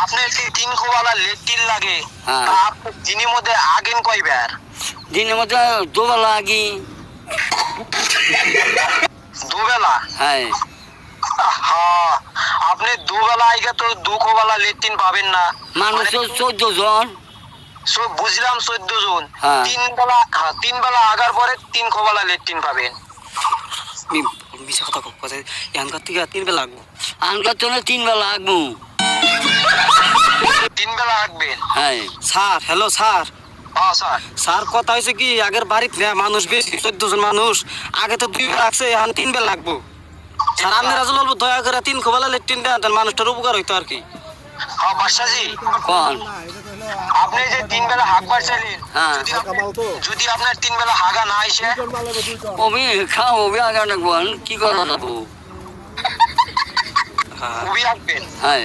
আপনার কি 3 খোবালা লেট্রিন লাগে? হ্যাঁ। তা আপনি দিনের মধ্যে আগেন কয়বার? দিনের মধ্যে দুবেলা আগি। দুবেলা? হ্যাঁ। হ্যাঁ, আপনি দুবেলা আইগা তো 2 খোবালা লেট্রিন পাবেন না। মানুষ 14 জন। বুঝলাম 14 জন। হ্যাঁ। 3 বেলা আগার পরে 3 খোবালা লেট্রিন পাবেন। মিছা কথা কথা এখানকার থেকে 3 বেলা লাগবো। আনকার জন্য 3 বেলা আগবো। 3 বেলা আগবেন? হ্যাঁ। Sir, hello sir. হ্যাঁ স্যার। স্যার কথা হয়েছে কি আগের বাড়িতে না মানুষ বেশি 14 জন মানুষ, আগে তো 2 বেলা লাগছে, এখন 3 বেলা লাগবো। স্যার আপনি রাজুল বলবো দয়া করে 3 খোবালা লেট্রিন দেন, তাহলে মানুষটার উপকার হইতো আর কি। হ্যাঁ বাদশাজি, কোন? আপনি যে 3 বেলা হাগ পাইছিলেন, হ্যাঁ। যদি আপনার 3 বেলা হাগা না আইসে, ওবি খাও ওবি আগা নাকবো কি করা যাবো? উবি হাগবেন। হ্যাঁ।